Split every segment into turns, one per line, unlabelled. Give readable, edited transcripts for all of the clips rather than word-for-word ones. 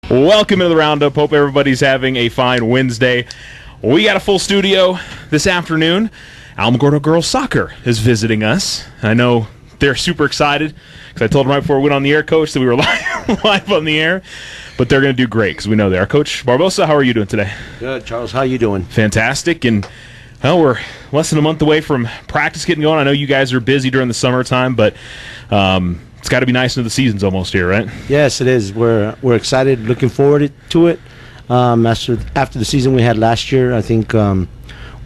Welcome to the Roundup. Hope everybody's having a fine Wednesday. We got a full studio this afternoon. Alamogordo Girls Soccer is visiting us. I know they're super excited because I told them right before we went on the air, Coach, that we were live on the air. But they're going to do great because we know they are. Coach Barbosa, how are you doing today?
Good, Charles. How you doing?
Fantastic. And, well, we're less than a month away from practice getting going. I know you guys are busy during the summertime, but it's got to be nice into the season's almost here, right?
Yes, it is. We're excited, looking forward to it. After the season we had last year, I think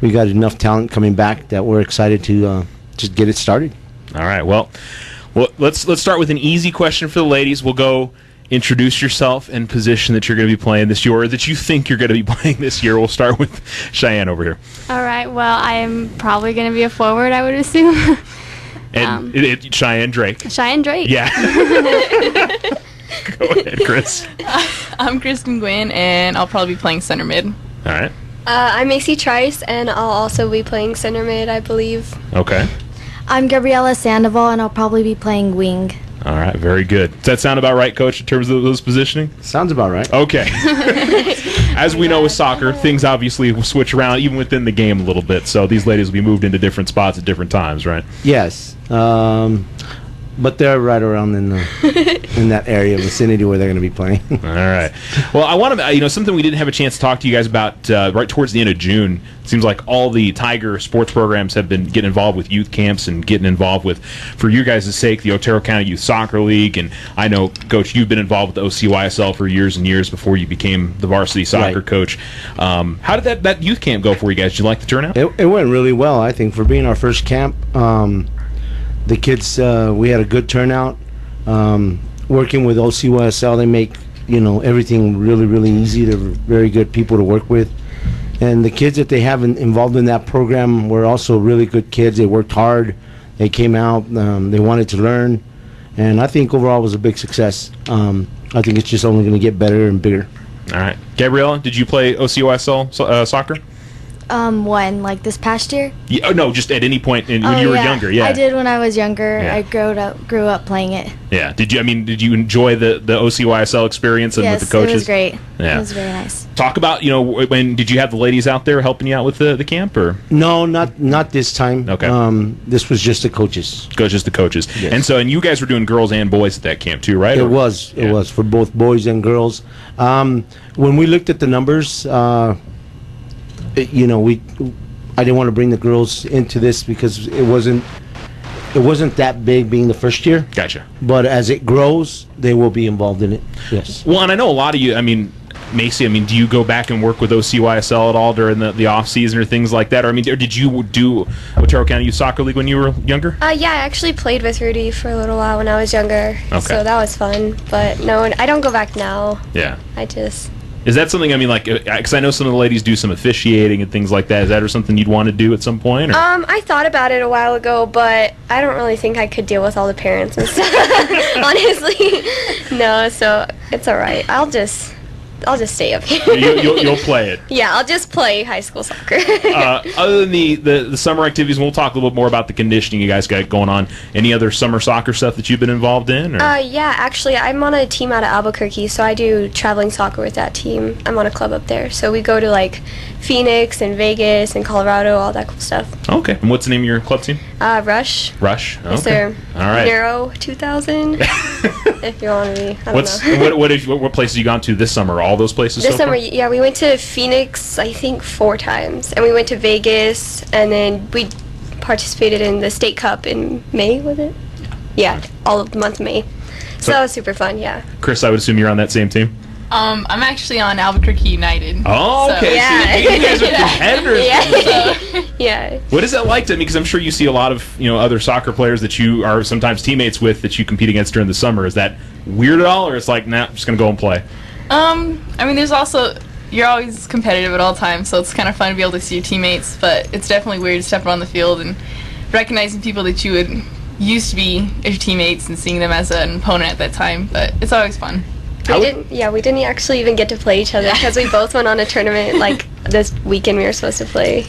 we got enough talent coming back that we're excited to just get it started.
All right. Well, let's start with an easy question for the ladies. We'll go introduce yourself and position that you're going to be playing this year, or that you think you're going to be playing this year. We'll start with Sheyenne over here.
All right. Well, I'm probably going to be a forward, I would assume.
And Sheyenne Drake.
Sheyenne Drake.
Yeah. Go ahead, Chris.
I'm Kristin Guin, and I'll probably be playing center mid.
All right.
I'm Macee Trice, and I'll also be playing center mid, I believe.
Okay.
I'm Gabriella Sandoval, and I'll probably be playing wing.
All right, very good. Does that sound about right, Coach, in terms of those positioning?
Sounds about right.
Okay. As we know with soccer, things obviously will switch around even within the game a little bit, so these ladies will be moved into different spots at different times, right?
Yes. But they're right around in that area vicinity where they're going to be playing.
All right. Well, I want to, something we didn't have a chance to talk to you guys about right towards the end of June. It seems like all the Tiger sports programs have been getting involved with youth camps and getting involved with, for your guys' sake, the Otero County Youth Soccer League. And I know, Coach, you've been involved with the OCYSL for years and years before you became the varsity soccer coach. How did that youth camp go for you guys? Did you like the turnout?
It went really well, I think, for being our first camp. The kids, we had a good turnout. Working with OCYSL, they make everything really, really easy. They're very good people to work with. And the kids that they have involved in that program were also really good kids. They worked hard. They came out. They wanted to learn. And I think overall it was a big success. I think it's just only going to get better and bigger.
All right. Gabriella, did you play OCYSL soccer?
When, like this past year?
Yeah, no, just at any point when you were younger. Yeah,
I did when I was younger.
Yeah.
I grew up playing it.
Yeah. Did you enjoy the OCYSL experience and
yes,
with the coaches?
It was great.
Yeah.
It was very nice.
Talk about when did you have the ladies out there helping you out with the camp, or
no, not this time.
Okay.
This was just the coaches.
Just the coaches.
Yes.
And you guys were doing girls and boys at that camp too, right?
It was for both boys and girls. When we looked at the numbers, I didn't want to bring the girls into this because it wasn't that big being the first year.
Gotcha.
But as it grows, they will be involved in it. Yes.
Well, and I know a lot of you. Macee, do you go back and work with OCYSL at all during the off season or things like that? Or did you do Otero County Youth Soccer League when you were younger?
Yeah, I actually played with Rudy for a little while when I was younger.
Okay.
So that was fun. But no, I don't go back now.
Yeah.
Is
that something, because I know some of the ladies do some officiating and things like that. Is that something you'd want to do at some point? Or?
I thought about it a while ago, but I don't really think I could deal with all the parents and stuff. Honestly. No, so it's all right. I'll just stay up here.
You'll play it.
Yeah, I'll just play high school soccer.
Other than the summer activities, we'll talk a little bit more about the conditioning you guys got going on. Any other summer soccer stuff that you've been involved in? Or?
Yeah, actually, I'm on a team out of Albuquerque, so I do traveling soccer with that team. I'm on a club up there. So we go to, Phoenix and Vegas and Colorado, all that cool stuff.
Okay. And what's the name of your club team?
Rush.
Rush? Okay.
Yes, sir.
All right.
Neuro 2000, if you want to be. I don't know.
What places you gone to this summer? All those places
this
so
summer,
far?
yeah, we went to Phoenix, I think 4 times. And we went to Vegas, and then we participated in the State Cup in May, was it? Yeah, all of the month of May. So that was super fun, yeah.
Chris, I would assume you're on that same team?
I'm actually on Albuquerque United.
Oh, okay.
Yeah.
So you guys are competitors.
Yeah. Yeah.
What is that like to me? Because I'm sure you see a lot of other soccer players that you are sometimes teammates with that you compete against during the summer. Is that weird at all, or it's like, nah, I'm just gonna go and play?
There's also, you're always competitive at all times, so it's kind of fun to be able to see your teammates. But it's definitely weird to step on the field and recognizing people that you would used to be as your teammates and seeing them as an opponent at that time. But it's always fun.
We didn't actually even get to play each other because we both went on a tournament this weekend we were supposed to play.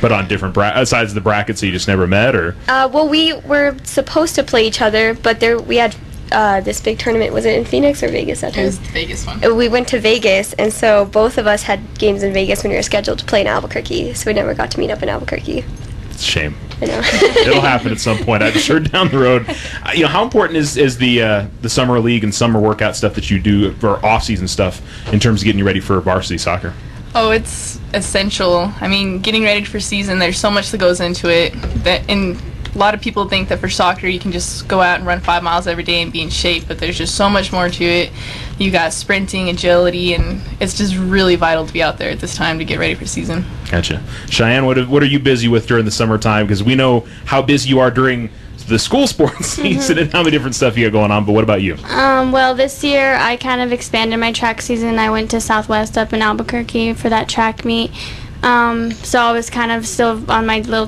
But on different sides of the bracket, so you just never met, or?
Well, we were supposed to play each other, but we had this big tournament. Was it in Phoenix or Vegas that
It
time?
was the Vegas one.
We went to Vegas, and so both of us had games in Vegas when we were scheduled to play in Albuquerque, so we never got to meet up in Albuquerque.
It's a shame.
I know.
It'll happen at some point, I'm sure, down the road. How important is the summer league and summer workout stuff that you do, or off-season stuff, in terms of getting you ready for varsity soccer?
Oh, it's essential. I mean, getting ready for season, there's so much that goes into it. And a lot of people think that for soccer you can just go out and run 5 miles every day and be in shape, but there's just so much more to it. You got sprinting, agility, and it's just really vital to be out there at this time to get ready for season.
Gotcha. Cheyenne, what are you busy with during the summertime? Because we know how busy you are during the school sports season and how many different stuff you got going on, but what about you?
Well, this year I kind of expanded my track season. I went to Southwest up in Albuquerque for that track meet. So I was kind of still on my little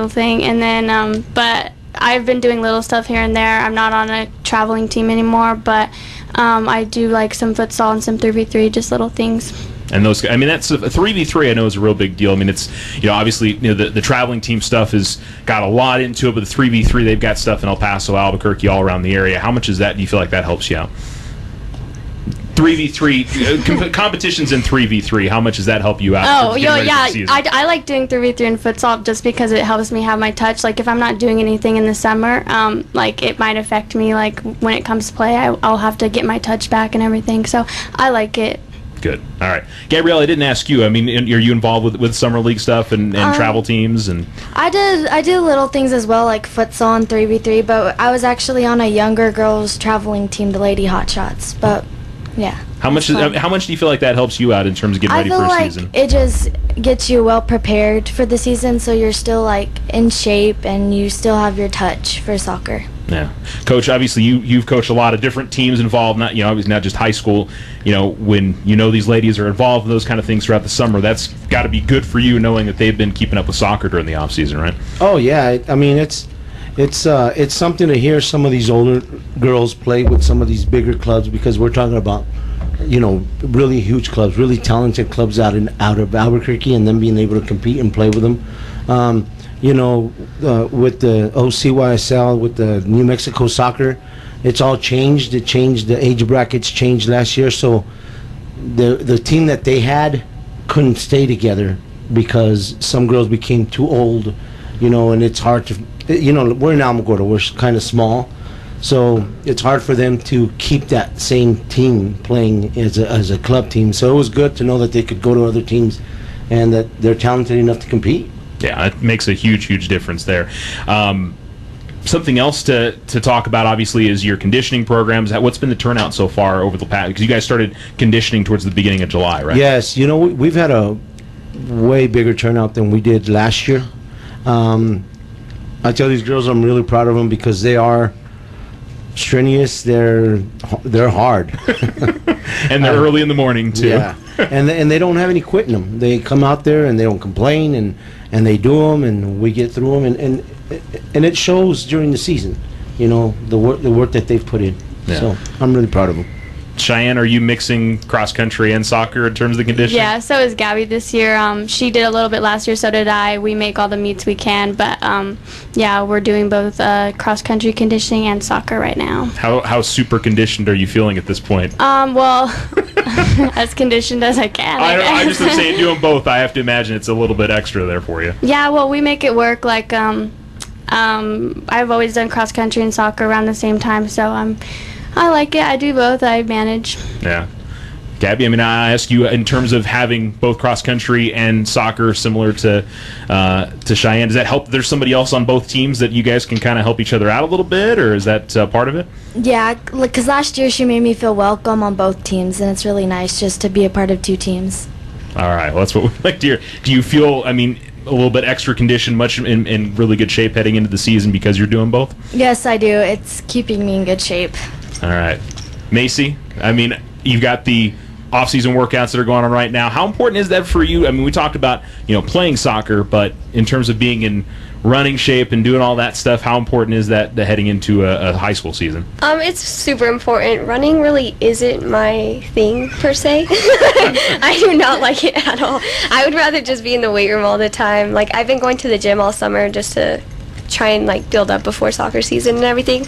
thing, and then but I've been doing little stuff here and there. I'm not on a traveling team anymore, but I do like some futsal and some 3v3, just little things.
And those, I mean, that's a 3v3. I know is a real big deal. I mean, it's obviously the traveling team stuff has got a lot into it, but the 3v3 they've got stuff in El Paso, Albuquerque, all around the area. How much is that? Do you feel like that helps you out? 3v3 competitions in 3v3. How much does that help you out?
Oh, yeah. I like doing 3v3 in futsal just because it helps me have my touch. Like if I'm not doing anything in the summer, like it might affect me. Like when it comes to play, I'll have to get my touch back and everything. So I like it.
Good. All right, Gabriella, I didn't ask you. I mean, are you involved with summer league stuff and travel teams and?
I did little things as well, like futsal and 3v3. But I was actually on a younger girls traveling team, the Lady Hot Shots. But yeah.
How much do you feel like that helps you out in terms of getting ready for a season?
I feel like it just gets you well prepared for the season, so you're still like in shape and you still have your touch for soccer.
Yeah, Coach. Obviously, you've coached a lot of different teams involved. Not obviously not just high school. When these ladies are involved in those kind of things throughout the summer, that's got to be good for you, knowing that they've been keeping up with soccer during the off season, right?
Oh yeah, I mean it's something to hear some of these older girls play with some of these bigger clubs, because we're talking about really huge clubs, really talented clubs out of Albuquerque, and them being able to compete and play with them. With the OCYSL, with the New Mexico soccer, it's all changed. It changed, the age brackets changed last year, so the team that they had couldn't stay together because some girls became too old, and it's hard to, we're in Alamogordo, we're kind of small, so it's hard for them to keep that same team playing as a club team. So it was good to know that they could go to other teams and that they're talented enough to compete.
Yeah, it makes a huge difference there. Something else to talk about, obviously, is your conditioning programs. What's been the turnout so far over the past? Because you guys started conditioning towards the beginning of July, right?
Yes, we've had a way bigger turnout than we did last year. I tell these girls I'm really proud of them because they are strenuous. They're hard.
And they're early in the morning too.
Yeah, and they don't have any quitting them. They come out there and they don't complain, and they do them, and we get through them, and it shows during the season. The work that they've put in.
Yeah.
So I'm really proud of them.
Cheyenne, are you mixing cross country and soccer in terms of the conditioning?
Yeah, so is Gabby this year. She did a little bit last year, so did I. We make all the meets we can, but yeah, we're doing both cross country conditioning and soccer right now.
How super conditioned are you feeling at this point?
Well, as conditioned as I can.
I just am saying, doing both, I have to imagine it's a little bit extra there for you.
Yeah, well, we make it work. Like I've always done cross country and soccer around the same time, so I like it. I do both. I manage.
Yeah. Gabby, I ask you in terms of having both cross country and soccer similar to Cheyenne, does that help? There's somebody else on both teams that you guys can kind of help each other out a little bit, or is that part of it?
Yeah, because last year she made me feel welcome on both teams, and it's really nice just to be a part of two teams.
All right. Well, that's what we like to hear. Do you feel, a little bit extra conditioned, much in really good shape heading into the season because you're doing both?
Yes, I do. It's keeping me in good shape.
All right. Macee, you've got the off-season workouts that are going on right now. How important is that for you? We talked about, playing soccer, but in terms of being in running shape and doing all that stuff, how important is that heading into a high school season?
It's super important. Running really isn't my thing, per se. I do not like it at all. I would rather just be in the weight room all the time. Like, I've been going to the gym all summer just to try and like build up before soccer season and everything.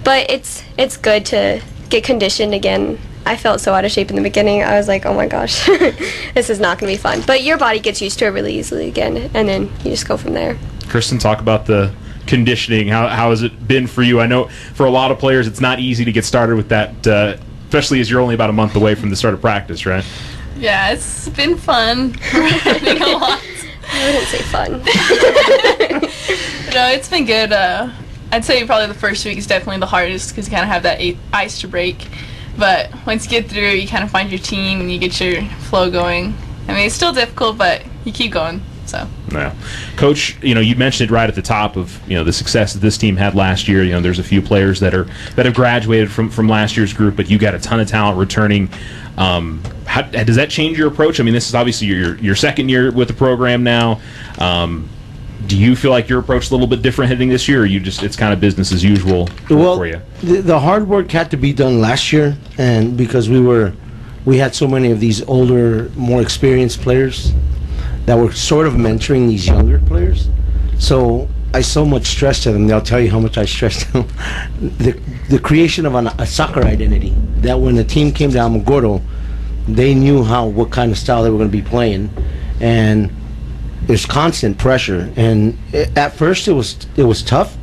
But it's good to get conditioned again. I felt so out of shape in the beginning. I was like, oh my gosh, this is not going to be fun. But your body gets used to it really easily again, and then you just go from there.
Kristin, talk about the conditioning. How has it been for you? I know for a lot of players it's not easy to get started with that, especially as you're only about a month away from the start of practice, right?
Yeah, it's been fun. Running a lot.
I wouldn't say fun.
No, it's been good. I'd say probably the first week is definitely the hardest because you kind of have that ice to break. But once you get through, you kind of find your team and you get your flow going. I mean, it's still difficult, but you keep going. So.
Yeah. Coach, you mentioned it right at the top of the success that this team had last year. There's a few players that have graduated from last year's group, but you got a ton of talent returning. How does that change your approach? I mean, this is obviously your second year with the program now. Do you feel like your approach is a little bit different heading this year, or it's kind of business as usual for you?
The hard work had to be done last year, and because we had so many of these older, more experienced players that were sort of mentoring these younger players. So I so much stressed to them. They'll tell you how much I stressed them. The creation of a soccer identity, that when the team came to Alamogordo, they knew what kind of style they were going to be playing, and there's constant pressure. And at first it was tough,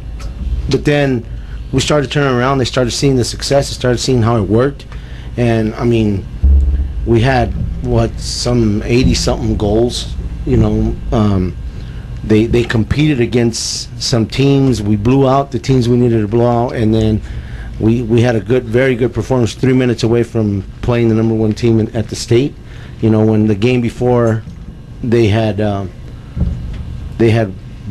but then we started turning around. They started seeing the success. They started seeing how it worked, and I mean, we had some 80-something goals. They competed against some teams. We blew out the teams we needed to blow out, and then we had a very good performance 3 minutes away from playing the number one team at the state. When the game before they had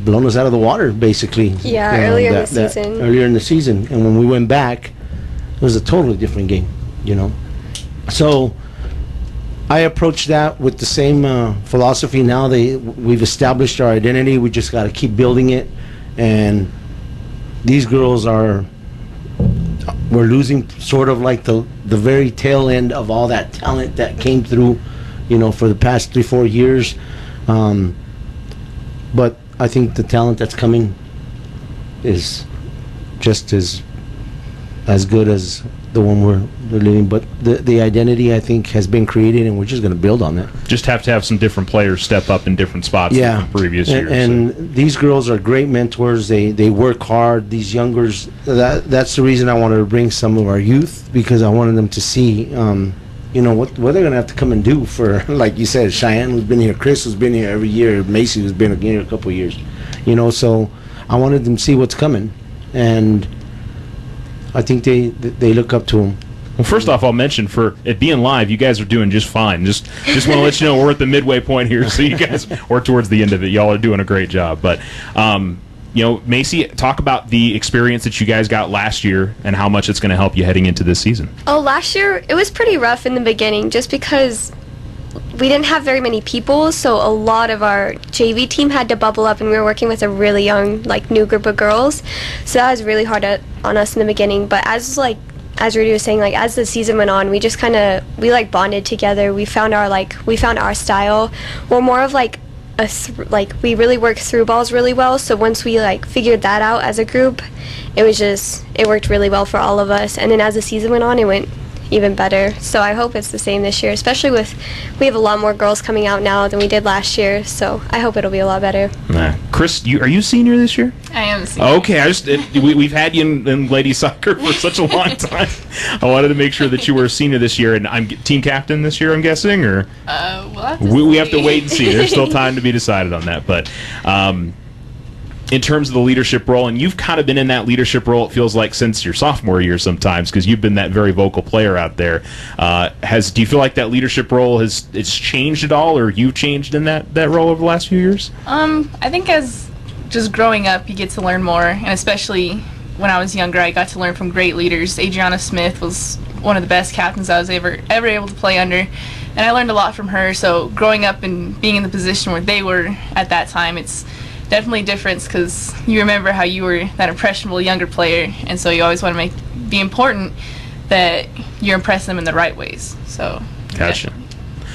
blown us out of the water, basically.
Yeah, earlier in the season.
Earlier in the season, and when we went back, it was a totally different game. So I approach that with the same philosophy now. We've established our identity. We just got to keep building it. And these girls we're losing sort of like the very tail end of all that talent that came through, for the past 3-4 years. But I think the talent that's coming is just as good as the one we're leading, but the identity, I think, has been created, and we're just going to build on that.
Just have to have some different players step up in different spots than previous years.
And these girls are great mentors. They work hard. These youngers, that's the reason I wanted to bring some of our youth, because I wanted them to see, what they're going to have to come and do for, like you said, Sheyenne, who's been here, Chris, who's been here every year, Macee, who's been here a couple of years. So I wanted them to see what's coming, and I think they look up to him.
Well, first off, I'll mention, for it being live, you guys are doing just fine. Just want to let you know we're at the midway point here, so you guys, or towards the end of it, y'all are doing a great job. But, Macee, talk about the experience that you guys got last year and how much it's going to help you heading into this season.
Oh, last year it was pretty rough in the beginning, just because we didn't have very many people, so a lot of our JV team had to bubble up, and we were working with a really young, new group of girls, so that was really hard on us in the beginning. But as Rudy was saying, as the season went on, we just we bonded together. We found our style. We're more of we really work through balls really well, so once we figured that out as a group, it worked really well for all of us. And then as the season went on, it went even better. So I hope it's the same this year, especially we have a lot more girls coming out now than we did last year, so I hope it'll be a lot better.
Chris, are you a senior this year?
I am a senior.
Okay, we've had you in ladies soccer for such a long time. I wanted to make sure that you were a senior this year, and I'm team captain this year, I'm guessing, or we have to wait and see. There's still time to be decided on that, but in terms of the leadership role, and you've kind of been in that leadership role, it feels like, since your sophomore year sometimes, because you've been that very vocal player out there. Do you feel like that leadership role has changed at all, or you've changed in that role over the last few years?
I think as just growing up, you get to learn more, and especially when I was younger, I got to learn from great leaders. Adriana Smith was one of the best captains I was ever able to play under, and I learned a lot from her. So growing up and being in the position where they were at that time, it's definitely a difference, because you remember how you were that impressionable younger player, and so you always want to be important that you're impressing them in the right ways. So
gotcha.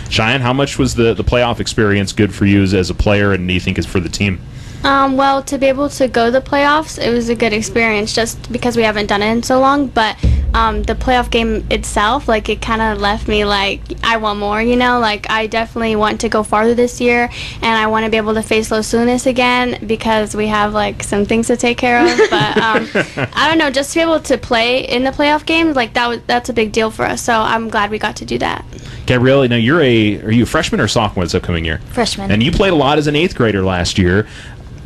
Sheyenne, how much was the playoff experience good for you as a player, and do you think it's for the team?
Well, to be able to go to the playoffs, it was a good experience just because we haven't done it in so long. But the playoff game itself, like, it kind of left me like, I want more, you know? Like, I definitely want to go farther this year, and I want to be able to face Los Lunas again because we have, like, some things to take care of. But I don't know, just to be able to play in the playoff games, like, that's a big deal for us. So I'm glad we got to do that.
Gabriella, now are you a freshman or sophomore this upcoming year?
Freshman.
And you played a lot as an 8th grader last year.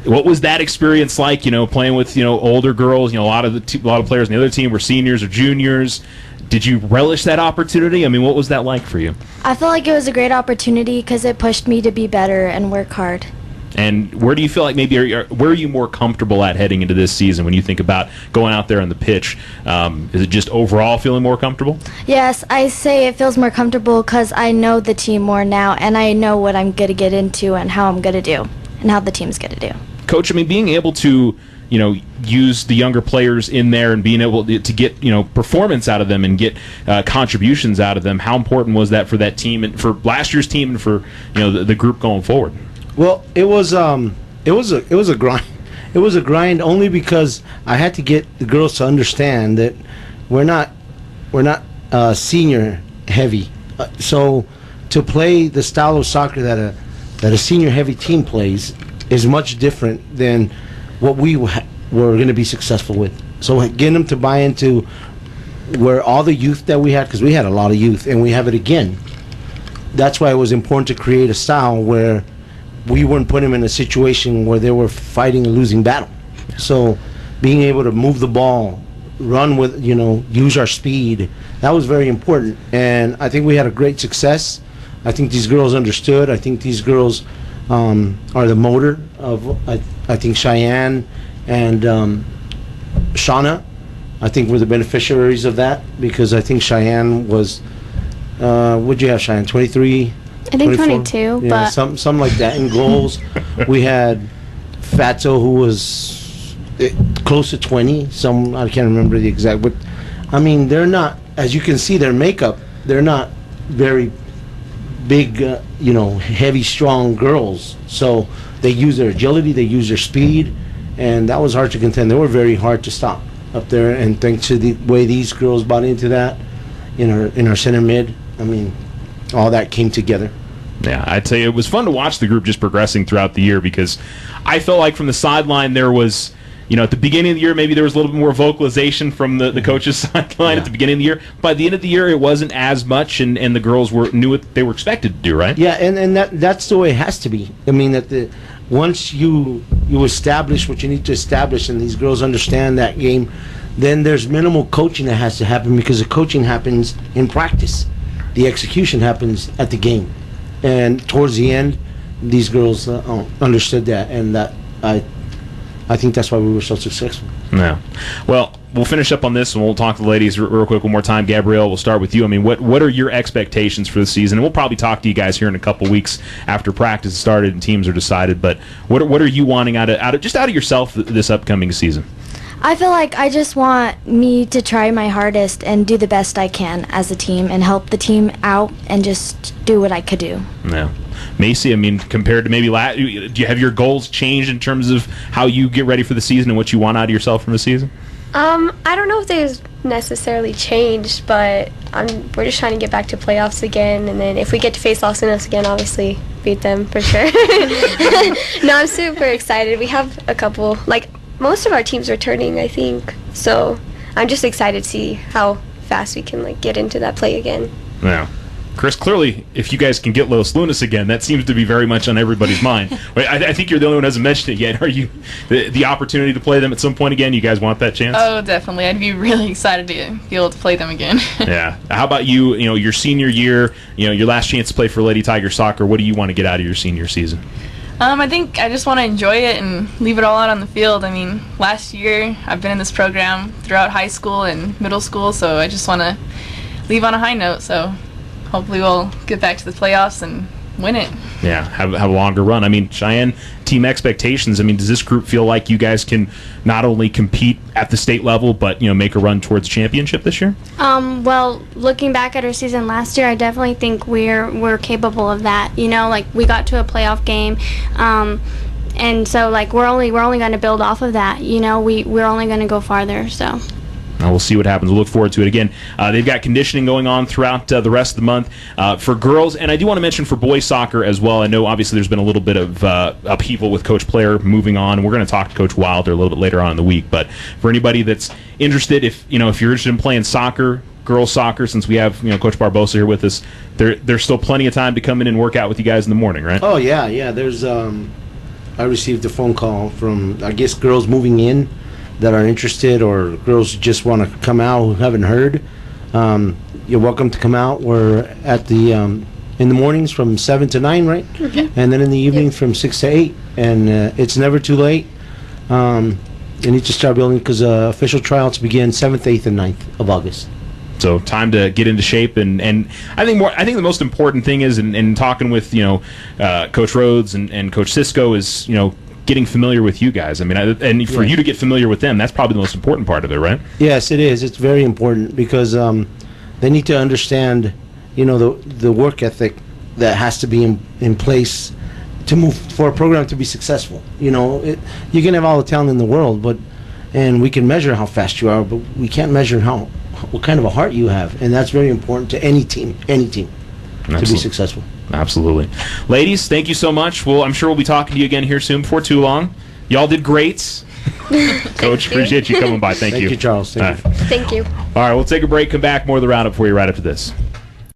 What was that experience like, playing with, older girls? A lot of players on the other team were seniors or juniors. Did you relish that opportunity? I mean, what was that like for you?
I felt like it was a great opportunity because it pushed me to be better and work hard.
And where do you feel like maybe where are you more comfortable at heading into this season when you think about going out there on the pitch? Is it just overall feeling more comfortable?
Yes, I say it feels more comfortable because I know the team more now, and I know what I'm going to get into and how I'm going to do and how the team's going to do.
Coach, I mean, being able to, use the younger players in there and being able to get, performance out of them and get contributions out of them, how important was that for that team and for last year's team and for, the group going forward?
Well, it was a grind. It was a grind only because I had to get the girls to understand that we're not senior heavy. So to play the style of soccer that a senior heavy team plays is much different than what we were going to be successful with. So getting them to buy into where all the youth that we had, because we had a lot of youth, and we have it again. That's why it was important to create a style where we wouldn't put them in a situation where they were fighting a losing battle. So being able to move the ball, run with, use our speed, that was very important. And I think we had a great success. I think these girls understood. I think these girls are the motor of, I think Sheyenne and Shauna, I think were the beneficiaries of that, because I think Sheyenne was, what'd you have, Sheyenne, 23?
I think
24?
22,
Yeah,
but
something like that. In goals, we had Fatso, who was close to 20. I can't remember the exact, but I mean, they're not, as you can see, their makeup, they're not very big, heavy, strong girls. So they use their agility, they use their speed, and that was hard to contend. They were very hard to stop up there, and thanks to the way these girls bought into that in our center mid, I mean, all that came together.
Yeah, I'd say it was fun to watch the group just progressing throughout the year, because I felt like from the sideline there was, at the beginning of the year maybe there was a little bit more vocalization from the coach's sideline at the beginning of the year. By the end of the year it wasn't as much, and the girls knew what they were expected to do, right?
Yeah, and that's the way it has to be. I mean, once you establish what you need to establish and these girls understand that game, then there's minimal coaching that has to happen, because the coaching happens in practice. The execution happens at the game. And towards the end, these girls understood that, and that I think that's why we were so successful.
Yeah. Well, we'll finish up on this, and we'll talk to the ladies real quick one more time. Gabrielle, we'll start with you. I mean, what are your expectations for the season? And we'll probably talk to you guys here in a couple weeks after practice has started and teams are decided. But what are you wanting out of yourself this upcoming season?
I feel like I just want me to try my hardest and do the best I can as a team and help the team out and just do what I could do.
Yeah. Macee, I mean, compared to maybe do you have your goals changed in terms of how you get ready for the season and what you want out of yourself from the season?
I don't know if they've necessarily changed, but we're just trying to get back to playoffs again, and then if we get to face Los Lunas again, obviously beat them for sure. No, I'm super excited. We have a couple, most of our teams are returning, I think, so I'm just excited to see how fast we can get into that play again.
Yeah. Chris, clearly, if you guys can get Los Lunas again, that seems to be very much on everybody's mind. I think you're the only one who hasn't mentioned it yet. Are you the opportunity to play them at some point again? You guys want that chance?
Oh, definitely. I'd be really excited to be able to play them again.
Yeah. How about you? Your senior year, your last chance to play for Lady Tiger Soccer. What do you want to get out of your senior season?
I think I just want to enjoy it and leave it all out on the field. I mean, last year I've been in this program throughout high school and middle school, so I just want to leave on a high note. So hopefully we'll get back to the playoffs and win it.
Yeah, have a longer run. I mean, Cheyenne, team expectations. I mean, does this group feel like you guys can not only compete at the state level, but make a run towards championship this year?
Well, looking back at our season last year, I definitely think we're capable of that. Like we got to a playoff game, and so like we're only going to build off of that. We're only going to go farther. So.
We'll see what happens. We'll look forward to it. Again, they've got conditioning going on throughout the rest of the month for girls, and I do want to mention for boys soccer as well. I know obviously there's been a little bit of upheaval with Coach Player moving on, and we're going to talk to Coach Wilder a little bit later on in the week. But for anybody that's interested, if you're interested in playing soccer, girls soccer, since we have Coach Barbosa here with us, there's still plenty of time to come in and work out with you guys in the morning, right?
Oh yeah. There's I received a phone call from I guess girls moving in that are interested, or girls who just want to come out who haven't heard. You're welcome to come out. We're at the in the mornings from 7 to 9, right?
Mm-hmm.
And then in the evenings from 6 to 8. And it's never too late. You need to start building because official tryouts begin 7th, 8th, and 9th of August.
So time to get into shape, and I think the most important thing is in talking with Coach Rhodes and Coach Cisco is getting familiar with you guys. I mean, and for you to get familiar with them, that's probably the most important part of it, right?
Yes, it is. It's very important because they need to understand, the work ethic that has to be in place to move for a program to be successful. You can have all the talent in the world, and we can measure how fast you are, but we can't measure what kind of a heart you have, and that's very important to any team to be successful.
Absolutely. Ladies, thank you so much. Well, I'm sure we'll be talking to you again here soon before too long. Y'all did great. Coach, appreciate you coming by. Thank you.
Thank you, Charles. Thank you.
Thank you.
All right, we'll take a break, come back, more of the roundup for you right after this.